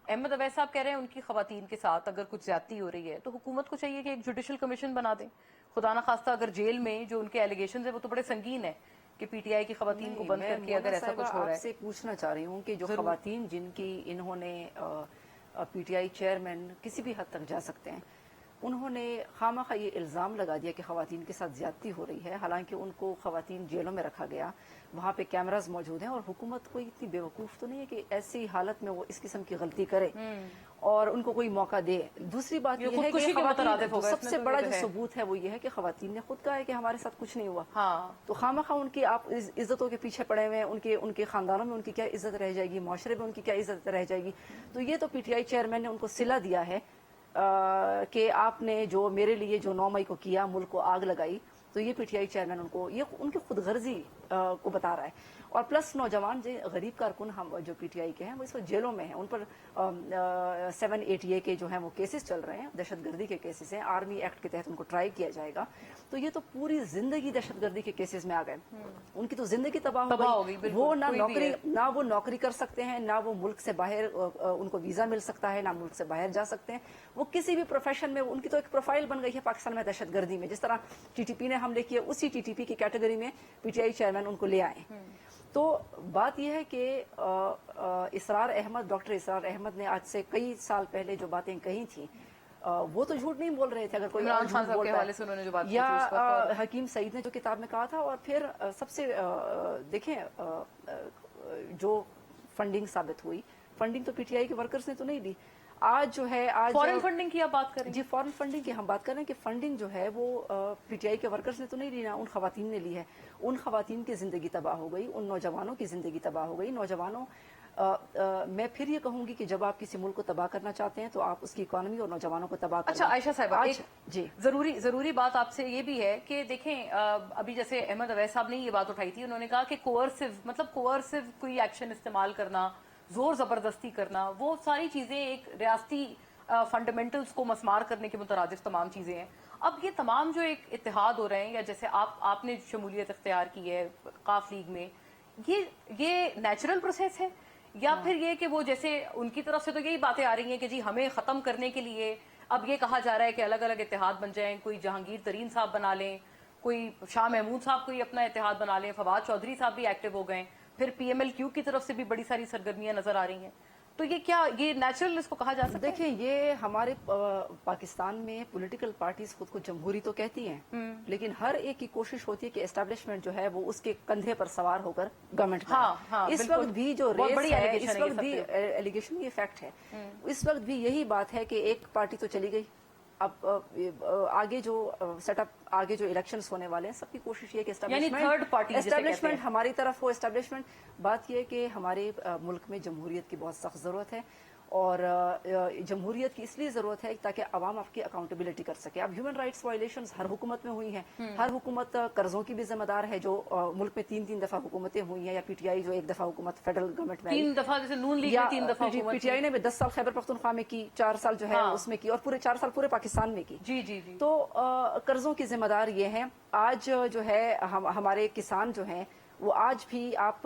S1: अहमद अवैस साहब कह रहे हैं उनकी खवातीन के साथ अगर कुछ ज्यादती हो रही है तो हुकूमत को चाहिए कि एक जुडिशियल कमीशन बना दें। खुदा ना खास्ता अगर जेल में जो उनके एलिगेशन है वो तो बड़े संगीन है कि पीटीआई की खवातीन को बंद करके अगर ऐसा कुछ हो रहा है।
S2: आपसे पूछना चाह रही हूँ कि जो खवातीन जिनकी इन्होंने पीटीआई चेयरमैन किसी भी हद तक जा सकते हैं, उन्होंने खामखा ये इल्ज़ाम लगा दिया कि खवातीन के साथ ज्यादती हो रही है, हालांकि उनको खवातीन जेलों में रखा गया, वहाँ पे कैमरास मौजूद हैं, और हुकूमत कोई इतनी बेवकूफ़ तो नहीं है कि ऐसी हालत में वो इस किस्म की गलती करे और उनको कोई मौका दे। दूसरी बात ये है कि सबसे बड़ा जो सबूत है वो ये है कि खवातीन ने खुद कहा है कि हमारे साथ कुछ नहीं हुआ।
S1: हाँ।
S2: तो खामखा उनकी आप इज्जतों के पीछे पड़े हुए हैं, उनके खानदानों में उनकी क्या इज्जत रह जाएगी, माशरे में उनकी क्या इज्जत रह जाएगी। तो ये तो पीटीआई चेयरमैन ने उनको सिला दिया है कि आपने जो मेरे लिए जो 9 मई को किया, मुल्क को आग लगाई, तो ये पीटीआई चेयरमैन उनको ये उनकी खुदगर्जी को बता रहा है। और प्लस नौजवान जो गरीब कारकुन हम जो पीटीआई के हैं वो इस वक्त जेलों में हैं, उन पर 780A के जो हैं वो केसेस चल रहे हैं, दहशतगर्दी के केसेस हैं, आर्मी एक्ट के तहत उनको ट्राई किया जाएगा। तो ये तो पूरी जिंदगी दहशतगर्दी के केसेस में आ गए, उनकी तो जिंदगी तबाह हो गई। वो ना वो नौकरी कर सकते हैं, ना वो मुल्क से बाहर उनको वीजा मिल सकता है, ना मुल्क से बाहर जा सकते हैं। वो किसी भी प्रोफेशन में उनकी तो एक प्रोफाइल बन गई है पाकिस्तान में दहशतगर्दी में। जिस तरह टीटीपी ने हमले किए, उसी टीटीपी की कैटेगरी में पीटीआई चेयरमैन उनको ले आए। तो बात यह है कि इसरार अहमद, डॉक्टर इसरार अहमद ने आज से कई साल पहले जो बातें कही थी, वो तो झूठ नहीं बोल रहे थे। अगर कोई
S1: इमरान खान साहब के हवाले से उन्होंने जो बात की
S2: या
S1: थी उस वक्त,
S2: हकीम सईद ने जो किताब में कहा था, और फिर सबसे देखें जो फंडिंग साबित हुई, फंडिंग तो पीटीआई के वर्कर्स ने तो नहीं दी। आज जो है, आज
S1: फॉरेन फंडिंग की आप बात करें
S2: जी, फॉरेन फंडिंग की हम बात करें कि फंडिंग जो है वो पीटीआई के वर्कर्स ने तो नहीं ली, ना उन खवातीन ने ली है। उन खवातीन की जिंदगी तबाह हो गई, उन नौजवानों की जिंदगी तबाह हो गई। नौजवानों मैं फिर ये कहूंगी कि जब आप किसी मुल्क को तबाह करना चाहते हैं तो आप उसकी इकोनॉमी और नौजवानों को तबाह करना।
S1: अच्छा आयशा साहिबा,
S2: जी
S1: जरूरी बात आपसे ये भी है कि देखें, अभी जैसे अहमद अवैस साहब ने ये बात उठाई थी, उन्होंने कहा कि कोअर्सिव कोई एक्शन इस्तेमाल करना, जोर जबरदस्ती करना, वो सारी चीजें एक रियासती फंडामेंटल्स को मसमार करने के मुतरादिफ तमाम चीजें हैं। अब ये तमाम जो एक इत्तेहाद हो रहे हैं, या जैसे आपने शमूलियत इख्तियार की है काफ लीग में, ये नेचुरल प्रोसेस है, या फिर ये कि वो जैसे उनकी तरफ से तो यही बातें आ रही हैं कि जी हमें खत्म करने के लिए अब ये कहा जा रहा है कि अलग अलग इत्तेहाद बन जाएं, कोई जहांगीर तरीन साहब बना लें, कोई शाह महमूद साहब कोई अपना इत्तेहाद बना लें, फवाद चौधरी साहब भी एक्टिव हो गए, फिर PMLQ की तरफ से भी बड़ी सारी सरगर्मियां नजर आ रही हैं। तो ये क्या ये नेचुरल इसको कहा जा सकता है?
S2: देखिए, ये हमारे पाकिस्तान में पॉलिटिकल पार्टीज खुद को जमहूरी तो कहती हैं, लेकिन हर एक की कोशिश होती है कि एस्टैब्लिशमेंट जो है वो उसके कंधे पर सवार होकर गवर्नमेंट इस वक्त भी जो रेस है, इस वक्त भी एलिगेशन ये फैक्ट है, इस वक्त भी यही बात है कि एक पार्टी तो चली गई, अब आगे जो सेटअप, आगे जो इलेक्शंस होने वाले हैं, सबकी कोशिश ये कि एस्टैब्लिशमेंट हमारी तरफ हो। एस्टैब्लिशमेंट बात ये कि हमारे मुल्क में जमहूरियत की बहुत सख्त जरूरत है, اور جمہوریت کی اس لیے ضرورت ہے تاکہ عوام آپ کی اکاؤنٹیبلٹی کر سکے. اب ہیومن رائٹس وائلیشنز ہر حکومت میں ہوئی ہیں, ہر حکومت قرضوں کی بھی ذمہ دار ہے, جو ملک میں 3 دفعہ حکومتیں ہوئی ہیں, یا پی ٹی آئی جو 1 دفعہ حکومت فیڈرل گورنمنٹ میں
S1: 3 دفعہ, جیسے نون لیگ نے 3 دفعہ
S2: پی ٹی آئی نے بھی 10 سال خیبر پختونخوا میں کی, 4 سال جو ہے اس میں کی, اور پورے 4 سال پورے پاکستان میں کی.
S1: جی جی جی.
S2: تو قرضوں کی ذمہ دار یہ ہیں. آج جو ہے ہمارے کسان جو ہیں وہ آج بھی آپ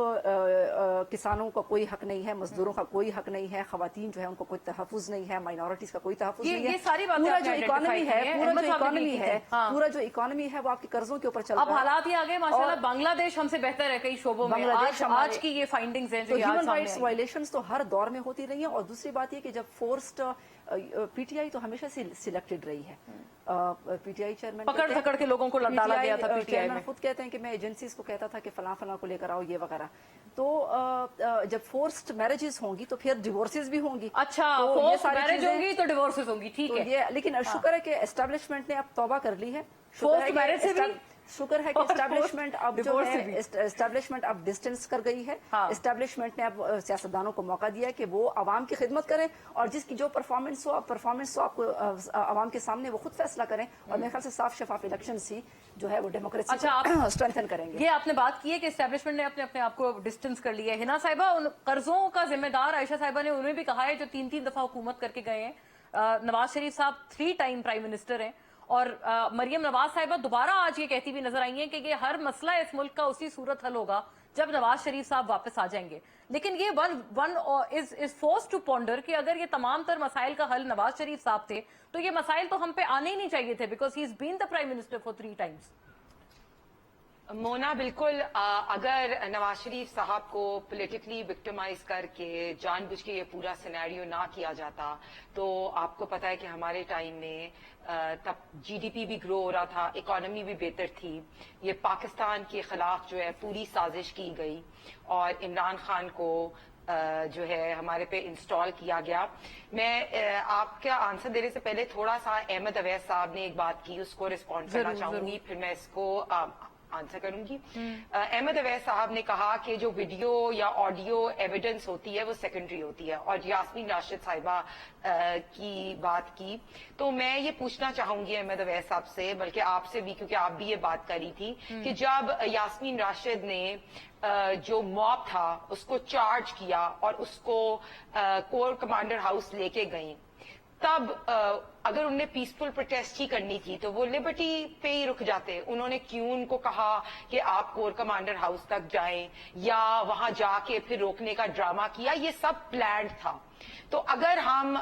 S2: کسانوں کا کوئی حق نہیں ہے, مزدوروں کا کوئی حق نہیں ہے, خواتین جو ہے ان کو کوئی تحفظ نہیں ہے, مائنورٹیز کا کوئی تحفظ نہیں ہے.
S1: یہ ساری باتیں
S2: پورا
S1: آپ
S2: جو
S1: نے
S2: اکانومی ہے,
S1: ہاں.
S2: پورا جو اکانومی ہے وہ آپ کے قرضوں کے اوپر چل رہا
S1: اب
S2: ہے.
S1: حالات ہی آگے ماشاءاللہ بنگلہ دیش ہم سے بہتر ہے کئی شعبوں میں. آج کی یہ فائنڈنگز ہیں جو
S2: ہیومن رائٹس وائلیشنز تو ہر دور میں ہوتی رہی ہیں. اور دوسری بات یہ کہ جب فورسڈ پی ٹی آئی تو ہمیشہ سے سلیکٹڈ رہی ہے. پی ٹی آئی چیئرمین
S1: پکڑ کے لوگوں کو ڈالا گیا تھا پی ٹی آئی میں.
S2: خود کہتے ہیں کہ میں ایجنسیز کو کہتا تھا کہ فلاں فلاں کو لے کر آؤ یہ وغیرہ. تو جب فورسڈ میرجز ہوں گی تو پھر ڈیورسز بھی ہوں گی.
S1: اچھا, فورسڈ میرج ہوں گی تو ڈیورسز ہوں گی, ٹھیک ہے.
S2: لیکن شکر ہے کہ اسٹیبلشمنٹ نے اب توبہ کر لی ہے.
S1: فورسڈ میرج سے بھی
S2: شکر ہے کہ اسٹیبلشمنٹ اب جو ہے اسٹیبلشمنٹ اب ڈسٹینس کر گئی ہے. اسٹیبلشمنٹ نے اب سیاستدانوں کو موقع دیا کہ وہ عوام کی خدمت کریں, اور جس کی جو پرفارمنس ہو آپ کو عوام کے سامنے وہ خود فیصلہ کریں. اور میرے خیال سے صاف شفاف الیکشنز ہی جو ہے وہ ڈیموکریسی کو اسٹرینتھن کریں گے.
S1: یہ آپ نے بات کی ہے کہ اسٹیبلشمنٹ نے اپنے آپ کو ڈسٹینس کر لیا ہے. ہنا صاحبہ, ان قرضوں کا ذمہ دار عائشہ صاحبہ نے انہیں بھی کہا ہے جو 3 دفعہ حکومت کر کے گئے ہیں. نواز شریف صاحب 3 ٹائم پرائم منسٹر ہیں, اور مریم نواز صاحبہ دوبارہ آج یہ کہتی بھی نظر آئی ہیں کہ یہ ہر مسئلہ اس ملک کا اسی صورت حل ہوگا جب نواز شریف صاحب واپس آ جائیں گے. لیکن یہ one is forced to ponder کہ اگر یہ تمام تر مسائل کا حل نواز شریف صاحب تھے تو یہ مسائل تو ہم پہ آنے ہی نہیں چاہیے تھے, because he is been the prime minister for 3 times.
S3: Mona, بالکل اگر نواز شریف صاحب کو پولیٹیکلی وکٹمائز کر کے جان بوجھ کے یہ پورا سینیریو نہ کیا جاتا تو آپ کو پتا ہے کہ ہمارے ٹائم میں تب جی ڈی پی بھی گرو ہو رہا تھا, اکانومی بھی بہتر تھی. یہ پاکستان کے خلاف جو ہے پوری سازش کی گئی اور عمران خان کو جو ہے ہمارے پہ انسٹال کیا گیا. میں آپ کا آنسر دینے سے پہلے تھوڑا سا احمد اویس صاحب نے ایک بات کی, اس کو رسپونڈ کرنا چاہوں گی, پھر میں اس کو آنسر کروں گی. احمد اویس صاحب نے کہا کہ جو ویڈیو یا آڈیو ایویڈنس ہوتی ہے وہ سیکنڈری ہوتی ہے, اور یاسمین راشد صاحبہ کی بات کی. تو میں یہ پوچھنا چاہوں گی احمد اویس صاحب سے, بلکہ آپ سے بھی, کیونکہ آپ بھی یہ بات کری تھی کہ جب یاسمین راشد نے جو موب تھا اس کو چارج کیا اور اس کو کور کمانڈر ہاؤس لے کے گئیں, تب اگر انہیں پیسفل پروٹیسٹ ہی کرنی تھی تو وہ لبرٹی پہ ہی رک جاتے. انہوں نے کیوں ان کو کہا کہ آپ کور کمانڈر ہاؤس تک جائیں یا وہاں جا کے پھر روکنے کا ڈرامہ کیا؟ یہ سب پلانڈ تھا. تو اگر ہم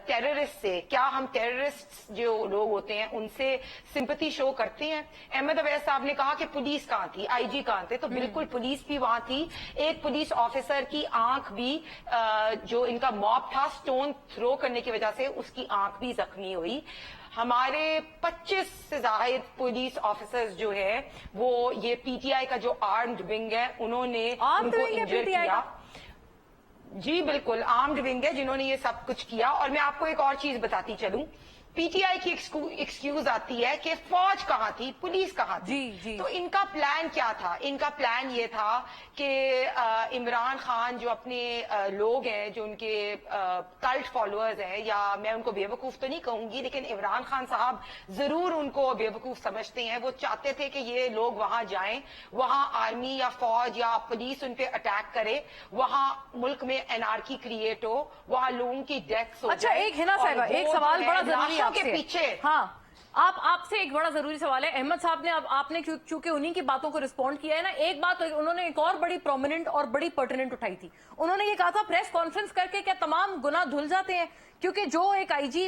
S3: ٹیررسٹ سے, کیا ہم ٹیررسٹ جو لوگ ہوتے ہیں ان سے سمپتی شو کرتے ہیں؟ احمد اویس صاحب نے کہا کہ پولیس کہاں تھی, آئی جی کہاں تھے, تو بالکل پولیس بھی وہاں تھی. ایک پولیس آفیسر کی آنکھ بھی, جو ان کا موب تھا سٹون تھرو کرنے کی وجہ سے, اس کی آنکھ بھی زخمی ہوئی. ہمارے 25 سے زائد پولیس آفیسرز جو ہے وہ یہ پی ٹی آئی کا جو آرمڈ ونگ ہے انہوں نے ان کو انجر کیا. جی بالکل, آرمڈ ونگ ہے جنہوں نے یہ سب کچھ کیا. اور میں آپ کو ایک اور چیز بتاتی چلوں, پی ٹی آئی کی ایکسکیوز آتی ہے کہ فوج کہاں تھی, پولیس کہاں تھی. تو ان کا پلان کیا تھا؟ ان کا پلان یہ تھا کہ عمران خان جو اپنے لوگ ہیں, جو ان کے کلٹ فالوورز ہیں, یا میں ان کو بے وقوف تو نہیں کہوں گی, لیکن عمران خان صاحب ضرور ان کو بے وقوف سمجھتے ہیں. وہ چاہتے تھے کہ یہ لوگ وہاں جائیں, وہاں آرمی یا فوج یا پولیس ان پہ اٹیک کرے, وہاں ملک میں انارکی کریٹ ہو, وہاں لوگوں کی ڈیتھس ہو.
S1: اچھا, ایک ہے نا صاحبہ, ایک سوال بڑا ضروری ہے آپ سے.
S3: پیچھے
S1: ہاں, آپ سے ایک بڑا ضروری سوال ہے. احمد صاحب نے, آپ نے چونکہ انہی کی باتوں کو رسپونڈ کیا ہے نا, ایک بات انہوں نے ایک اور بڑی پرومیننٹ اور بڑی پرٹیننٹ اٹھائی تھی. انہوں نے یہ کہا تھا پریس کانفرنس کر کے کیا تمام گناہ دھل جاتے ہیں؟ کیونکہ جو ایک آئی جی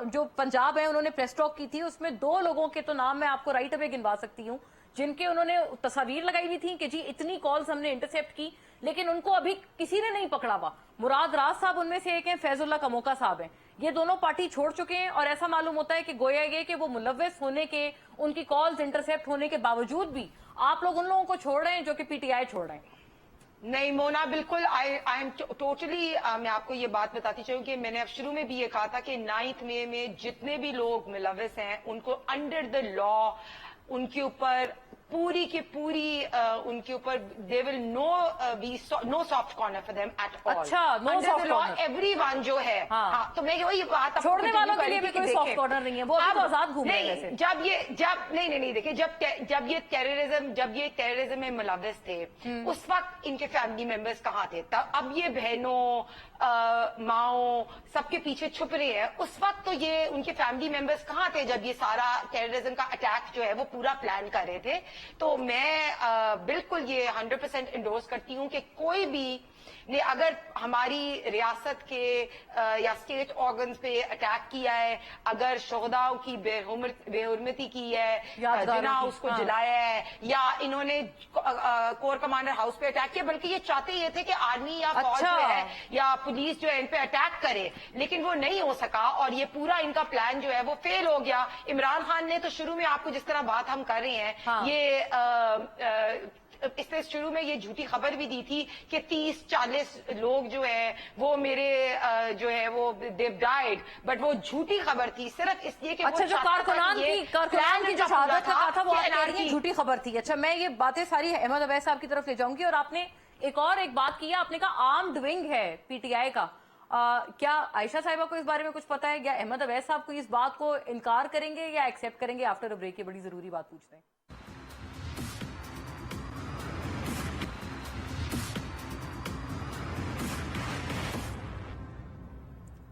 S1: جو پنجاب ہے, انہوں نے پریس ٹاک کی تھی, اس میں 2 لوگوں کے تو نام میں آپ کو رائٹ اوے گنوا سکتی ہوں, جن کے انہوں نے تصاویر لگائی ہوئی تھی کہ جی اتنی کالز ہم نے انٹرسیپٹ کی, لیکن ان کو ابھی کسی نے نہیں پکڑا ہوا. مراد راز صاحب ان میں سے ایک ہیں, فیض اللہ کموکا صاحب ہیں. یہ دونوں پارٹی چھوڑ چکے ہیں, اور ایسا معلوم ہوتا ہے کہ گویا یہ کہ وہ ملوث ہونے کے, ان کی کالز انٹرسیپٹ ہونے کے باوجود بھی آپ لوگ ان لوگوں کو چھوڑ رہے ہیں جو کہ پی ٹی آئی چھوڑ رہے ہیں.
S3: نہیں مونا, بالکل آئی ایم ٹوٹلی, میں آپ کو یہ بات بتاتی چاہوں کہ میں نے اب شروع میں بھی یہ کہا تھا کہ 9 مئی میں جتنے بھی لوگ ملوث ہیں ان کو انڈر دا لا ان کے اوپر पूरी की पूरी उनके ऊपर they will no soft corner for them at all.
S1: अच्छा, no soft corner।
S3: एवरीवन जो है,
S1: हाँ।
S3: हाँ, तो मैं वही बात आपको
S1: छोड़ने
S3: continue
S1: वालों के लिए
S3: करूंगी
S1: भी
S3: कि
S1: कोई
S3: देखें,
S1: soft corner नहीं है, वो अभी तो आजाद घूम रहे हैं
S3: नहीं,
S1: वैसे।
S3: नहीं देखिए, जब ये टेररिज्म में मुलव्वस थे, उस वक्त इनके फैमिली मेंबर्स कहाँ थे? तब अब ये बहनों माओ सबके पीछे छुप रहे हैं। उस वक्त तो ये उनके फैमिली मेंबर्स कहाँ थे जब ये सारा टेररिज्म का अटैक जो है वो पूरा प्लान कर रहे थे? तो मैं बिल्कुल ये 100% इंडोर्स करती हूँ कि कोई भी ने अगर हमारी रियासत के या स्टेट ऑर्गन्स पे अटैक किया है, अगर शोहदाओं की बेहुरमती की है,
S1: यादगारों
S3: जिना
S1: की,
S3: उसको
S1: हाँ।
S3: जलाया है, या इन्होंने कोर कमांडर हाउस पे अटैक किया, बल्कि ये चाहते ये थे कि आर्मी या फौज
S1: अच्छा।
S3: जो है या पुलिस जो है इन पे अटैक करे, लेकिन वो नहीं हो सका और ये पूरा इनका प्लान जो है वो फेल हो गया। इमरान खान ने तो शुरू में, आपको जिस तरह बात हम कर रहे हैं,
S1: हाँ।
S3: ये इसने शुरू में ये झूठी खबर भी दी थी कि 30-40 लोग जो है वो मेरे जो है वो देव डाइड, बट वो झूठी खबर थी सिर्फ इसलिए कि
S1: अच्छा, जो कारकुनान की जो शहादत का कहा था वो आप कह रही हैं झूठी खबर थी। अच्छा, मैं ये बातें सारी अहमद अवैस साहब की तरफ ले जाऊंगी, और आपने एक बात की है, आपने कहा आर्म्ड विंग है पीटीआई का। क्या आयशा साहिबा को इस बारे में कुछ पता है, या अहमद अवैस साहब को इस बात को इनकार करेंगे या एक्सेप्ट करेंगे? आफ्टर अ ब्रेक ये बड़ी जरूरी बात पूछते हैं।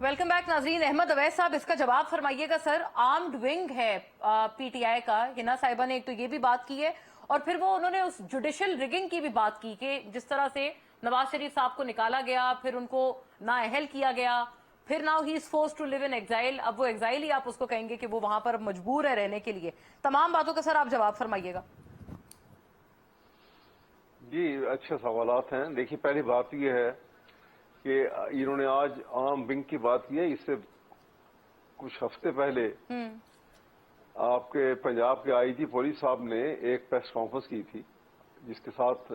S1: वेलकम बैक नाजरीन। अहमद अवैस साहब, इसका जवाब फरमाइएगा सर। आर्म्ड विंग है पीटीआई का। हिना साहिबा ने एक तो ये भी बात की है, और फिर वो उन्होंने उस जुडिशियल रिगिंग की भी बात की कि जिस तरह से नवाज शरीफ साहब को निकाला गया, फिर उनको नाअहल किया गया, फिर now he is forced to live in exile. अब वो एग्जाइल ही आप उसको कहेंगे कि वो वहां पर मजबूर है रहने के लिए। तमाम बातों का सर आप जवाब फरमाइएगा।
S4: जी, अच्छे सवालात हैं। देखिए, पहली बात यह है कि इन्होंने आज आर्म विंग की बात की है। इससे कुछ हफ्ते पहले आपके पंजाब के आईजी पुलिस साहब ने एक प्रेस कॉन्फ्रेंस की थी, जिसके साथ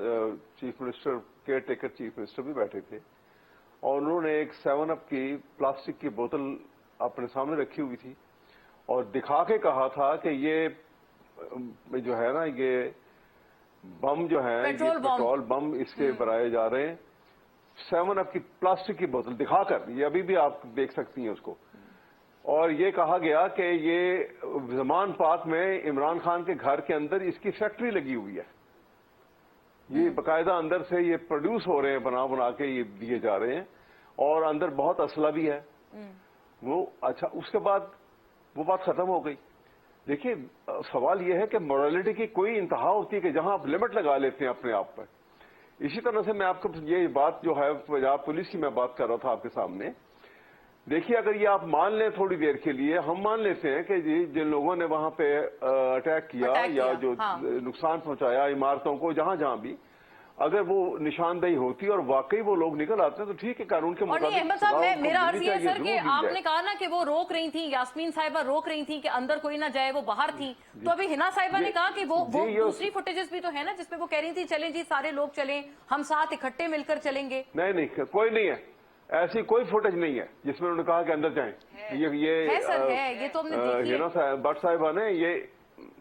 S4: chief minister, care taker chief minister भी बैठे थे, और उन्होंने एक 7 अप की प्लास्टिक की बोतल अपने सामने रखी हुई थी और दिखा के कहा था कि ये जो है ना, ये बम जो है, ये पेट्रोल बम इसके बनाए जा रहे हैं। 7 अप की प्लास्टिक की बोतल दिखाकर, ये अभी भी आप देख सकती हैं उसको, और ये कहा गया कि ये जमान पाक में इमरान खान के घर के अंदर इसकी फैक्ट्री लगी हुई है। ये बाकायदा अंदर से ये प्रोड्यूस हो रहे हैं, बना बना के ये दिए जा रहे हैं, और अंदर बहुत असला भी है वो। अच्छा, उसके बाद वो बात खत्म हो गई। देखिए, सवाल ये है कि मोरालिटी की कोई इंतहा होती है कि जहां आप लिमिट लगा लेते हैं अपने आप पर। इसी तरह से मैं आपको ये बात जो है पंजाब पुलिस की मैं बात कर रहा था आपके सामने। देखिए, अगर ये आप मान लें थोड़ी देर के लिए, हम मान लेते हैं कि जिन लोगों ने वहां पे अटैक किया या जो नुकसान पहुंचाया इमारतों को, जहां जहां भी, अगर वो निशानदेही होती और वाकई वो लोग निकल आते हैं तो ठीक है, कानून के मुताबिक।
S1: अहमद साहब, मेरा अर्ज ये है सर कि आपने कहा ना कि वो रोक रही थी, यास्मीन साहिबा रोक रही थी कि अंदर कोई ना जाए, वो बाहर थी। तो अभी हिना साहिबा ने कहा कि वो दूसरी फुटेजेस भी तो है ना, जिसमें वो कह रही थी चलें जी, सारे लोग चलें, हम साथ इकट्ठे मिलकर चलेंगे।
S4: नहीं, कोई नहीं है, ऐसी कोई फुटेज नहीं है जिसमें उन्होंने कहा कि अंदर जाएं। ये
S1: है सर, है, ये तो हमने देखी है।
S4: हिना भट्ट साहिबा ने ये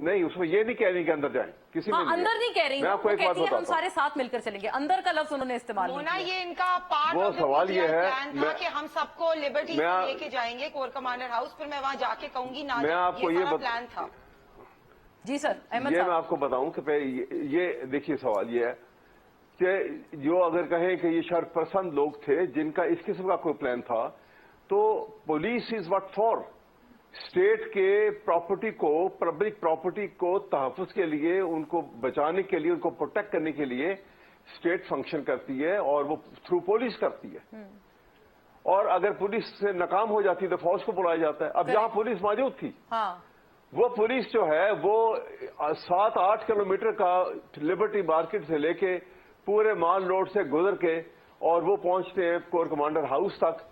S4: नहीं, उसमें ये नहीं कह रही कि अंदर जाएं, किसी ने
S1: अंदर नहीं कह रही,
S4: मैं आपको एक बात बताता हूं,
S1: हम सारे साथ मिलकर चलेंगे। अंदर का लफ्ज उन्होंने इस्तेमाल नहीं किया।
S3: ये इनका पार्ट
S4: वो सवाल ये है
S3: कि हम सबको लिबर्टी लेके जाएंगे कोर कमांडर हाउस, फिर मैं वहां जाके कहूंगी ना,
S4: मैं आपको ये
S3: प्लान था।
S1: जी सर, अहमद
S4: ये
S1: साहब,
S4: मैं आपको बताऊं कि ये देखिए, सवाल ये है कि जो अगर कहें कि ये शरपसंद लोग थे जिनका इस किस्म का कोई प्लान था, तो police is what for. State के प्रॉपर्टी को, पब्लिक प्रॉपर्टी को तहफ़्फ़ुज़ के लिए, उनको बचाने के लिए, उनको प्रोटेक्ट करने के लिए स्टेट फंक्शन करती है, और वो थ्रू पुलिस करती है। और अगर पुलिस से नाकाम हो जाती है तो फौज को बुलाया जाता है। अब जहां पुलिस मौजूद थी, वो पुलिस जो है वो 7-8 किलोमीटर का लिबर्टी मार्केट से लेके पूरे माल रोड से गुजर के और वो पहुंचते हैं कोर कमांडर हाउस तक।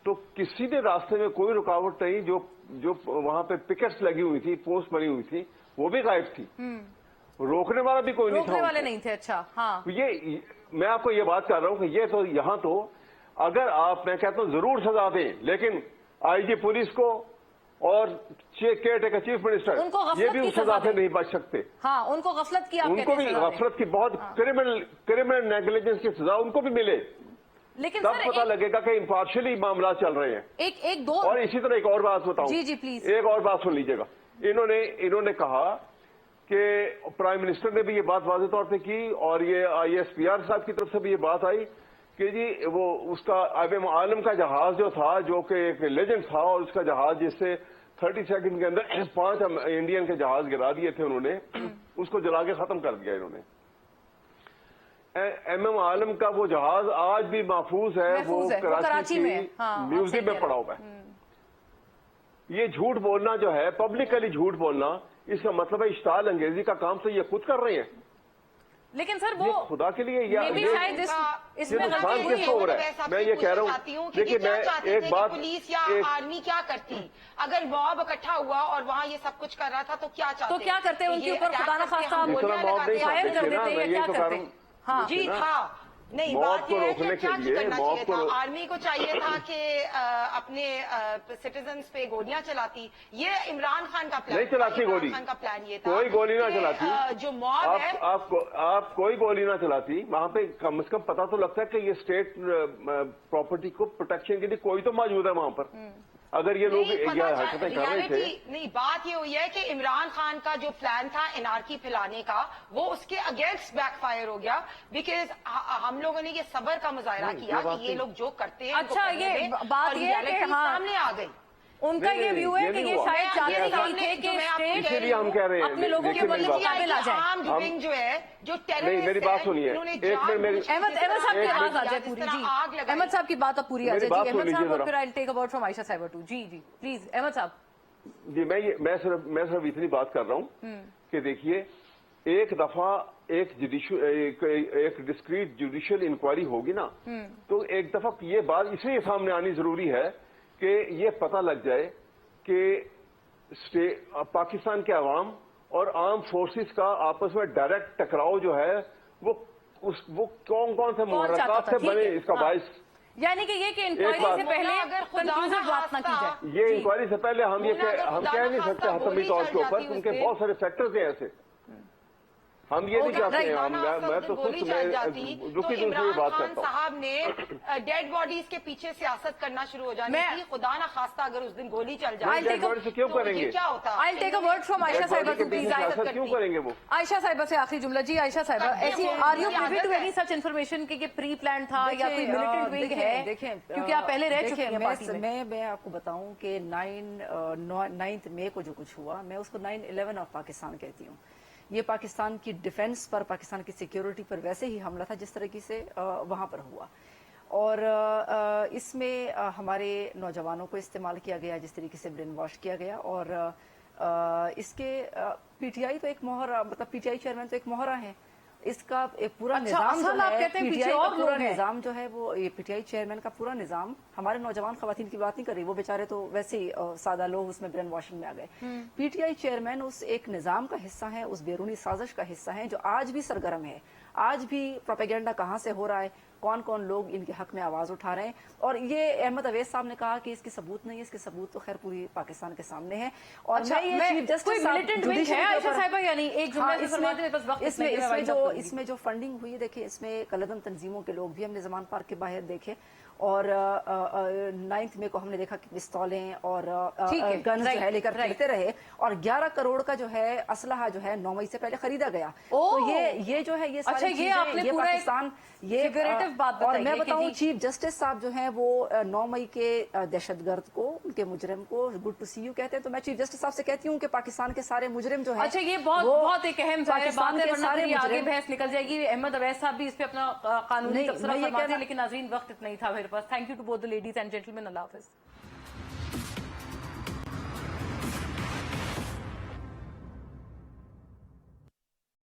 S4: तो किसी ने रास्ते में कोई रुकावट नहीं, जो वहां पे पिकेट्स लगी हुई थी, पोस्ट बनी हुई थी, वो भी गायब थी। रोकने वाला भी कोई नहीं था,
S1: रोकने वाले नहीं थे। अच्छा, हाँ,
S4: ये मैं आपको ये बात कर रहा हूं कि ये तो यहां तो अगर आप, मैं कहता हूं जरूर सजा दें, लेकिन आईजी पुलिस को और केयर टेकर चीफ मिनिस्टर,
S1: उनको गफलत
S4: ये भी
S1: की
S4: उस सजा
S1: सजा
S4: से
S1: दे।
S4: नहीं बच सकते।
S1: हाँ, उनको गफलत की आप
S4: उनको
S1: कहते
S4: भी
S1: हैं सजा दें।
S4: गफलत की बहुत क्रिमिनल नेग्लिजेंस की सजा उनको भी मिले,
S1: लेकिन
S4: तब
S1: सर
S4: पता लगेगा कि इम्पार्शियली मामला चल रहे हैं।
S1: एक दो
S4: और इसी तरह एक और बात बताऊं,
S1: जी, जी, प्लीज।
S4: एक और बात सुन लीजिएगा। इन्होंने कहा कि प्राइम मिनिस्टर ने भी ये बात वाज़ेह तौर पे की और ये ISPR साहब की तरफ से भी ये बात आई कि जी वो उसका IBM आलम का जहाज जो था, जो कि एक लेजेंड था, और उसका जहाज जिससे 30 सेकंड के अंदर 5 इंडियन के जहाज गिरा दिए थे उन्होंने, उसको जला के खत्म कर दिया इन्होंने। MM आलम का वो जहाज आज भी महफूज है, वो कराची
S1: में, हाँ,
S4: म्यूजियम में पड़ा हुआ है। ये झूठ बोलना जो है, पब्लिकली झूठ बोलना, इसका मतलब है इश्ताल अंगेजी का काम तो ये खुद कर रहे हैं।
S1: लेकिन सर वो
S4: ये खुदा के लिए
S1: मे भी शायद इसमें
S4: नुकसान
S1: गलती हुई
S4: किसको हो रहा है? मैं ये कह रहा हूँ, देखिए मैं एक बात,
S3: पुलिस या आर्मी क्या करती अगर मॉब इकट्ठा हुआ और वहाँ ये सब कुछ कर रहा था तो क्या चाहते?
S1: तो क्या करते? उनके ऊपर खुदा न खास्ता
S4: इतना मॉब नहीं
S1: फायर कर देते या क्या करते? हाँ
S3: जी था नहीं,
S4: मॉब
S3: बात
S4: को
S3: ये है
S4: रोकने
S3: कि
S4: के
S3: क्या
S4: लिए
S3: करना
S4: मॉब
S3: चाहिए
S4: को
S3: था? आर्मी को चाहिए था कि अपने सिटीजन्स पे गोलियां चलाती। ये इमरान खान का प्लान
S4: नहीं चलाती गोली,
S3: खान का प्लान ये था
S4: कोई गोली ना
S3: कि,
S4: चलाती।
S3: जो मॉब है
S4: आप कोई गोली ना चलाती। वहां पे कम से कम पता तो लगता है कि ये स्टेट प्रॉपर्टी को प्रोटेक्शन के लिए कोई तो मौजूद है वहां पर। अगर ये लोग हरकतें कर रहे थे।
S3: नहीं, बात ये हुई है कि इमरान खान का जो प्लान था एनआरकी फैलाने का, वो उसके अगेंस्ट बैकफायर हो गया, बिकॉज हम लोगों ने ये सब्र का मुजाहरा किया कि ये लोग जो करते हैं
S1: अच्छा, ये बात ये है कि हाँ,
S3: सामने आ गई।
S1: उनका ये व्यू है कि ये शायद चाहते नहीं थे कि स्टेट
S4: इसीलिए हम कह रहे हैं
S1: अपने लोगों के बदले मुकाबले आ जाए।
S3: आम ड्रिंकिंग जो है, जो
S4: नहीं, मेरी बात सुनिए, एक मिनट मेरी
S1: अहमद साहब की आवाज आ जाए पूरी जी। अहमद साहब की बात अब पूरी आ जाए जी। अहमद साहब और फिर I take a word from Ayesha साहिबा टू। जी जी प्लीज अहमद साहब।
S4: जी मैं सिर्फ इतनी बात कर रहा हूँ कि देखिए, एक दफा एक डिस्क्रीट जुडिशियल इंक्वायरी होगी ना, तो एक दफा ये बात इसलिए सामने आनी जरूरी है कि ये पता लग जाए कि पाकिस्तान के अवाम और आर्म फोर्सेस का आपस में डायरेक्ट टकराव जो है वो कौन कौन से मुहर्रकात से बने, इसका बाइस।
S1: यानी कि ये कि इंक्वायरी से पहले
S3: अगर
S1: कंफ्यूजन बात ना की जाए।
S4: ये इंक्वायरी से पहले हम कह नहीं सकते हतमी तौर के ऊपर, क्योंकि बहुत सारे फैक्टर्स हैं ऐसे। हम ये नहीं चाहते हैं। मैं तो खुद दुखी दिल से बात करता हूँ।
S3: साहब ने डेड बॉडीज के पीछे सियासत करना शुरू हो जानी थी। खुदा ना खास्ता अगर उस दिन गोली चल जाए
S4: डेड बॉडी से क्यों करेंगे?
S3: क्या होता?
S1: I take a word from Ayesha साहिबा टू प्लीज।
S4: क्यों करेंगे वो?
S1: आयशा साहिबा से आखिरी जुमला जी। आयशा साहिबा, ऐसी are you privy to any such information कि ये प्री प्लान था या कोई मिलिटेंट विंग है?
S2: देखें,
S1: क्योंकि आप पहले रह चुके हैं पार्टी में।
S2: मैं आपको बताऊं कि 9 मई को जो कुछ हुआ, मैं उसको 9/11 ऑफ पाकिस्तान कहती हूँ। ये पाकिस्तान की डिफेंस पर, पाकिस्तान की सिक्योरिटी पर वैसे ही हमला था जिस तरीके से वहां पर हुआ। और इसमें हमारे नौजवानों को इस्तेमाल किया गया, जिस तरीके से ब्रेन वॉश किया गया। और इसके PTI तो एक मोहरा, मतलब PTI चेयरमैन तो एक मोहरा है। इसका एक पूरा निजाम जो है,
S1: कहते हैं
S2: PTI
S1: और
S2: का पूरा निजाम जो है, वो ये PTI चेयरमैन का पूरा निजाम, हमारे नौजवान खवातीन की बात नहीं कर रही, वो बेचारे तो वैसे ही सादा लोग उसमें ब्रेन वॉशिंग में आ गए। PTI चेयरमैन उस एक निजाम का हिस्सा है, उस बैरूनी साजिश का हिस्सा है, जो आज भी सरगर्म है। आज भी प्रोपेगेंडा कहाँ से हो रहा है, कौन कौन लोग इनके हक में आवाज उठा रहे हैं। और ये अहमद अवैस साहब ने कहा कि इसके सबूत नहीं है, इसके सबूत तो खैर पूरी पाकिस्तान के सामने है। और
S1: अच्छा,
S2: मैं ये चीफ जस्टिस इसमें जो फंडिंग हुई, देखिए इसमें कलदम तंजीमों के लोग भी हमने जमान पार्क के बाहर देखे। और 9 मई को हमने देखा कि पिस्तौलें और गन्स जो है लेकर फिरते रहे। और 11 करोड़ का जो है असलहा जो है 9 मई से पहले खरीदा गया। तो ये जो है, ये सारी चीजें, ये पाकिस्तान, ये
S1: बात।
S2: और मैं बताऊं, चीफ जस्टिस साहब जो हैं वो 9 मई के दहशतगर्द को, उनके मुजरिम को गुड टू सी यू कहते हैं। तो मैं चीफ जस्टिस साहब से कहती हूँ कि पाकिस्तान के सारे मुजरिम जो है,
S1: अच्छा, ये बहुत एक अहम
S2: पाकिस्तान के सारे
S1: आगे बहस निकल जाएगी। अहमद अवैस साहब भी इस पे अपना कानूनी तबसरा फरमाते हैं, लेकिन नाज़रीन वक्त इतना ही था मेरे पास। Thank you to both the ladies and gentleman. अल्लाह हाफिज।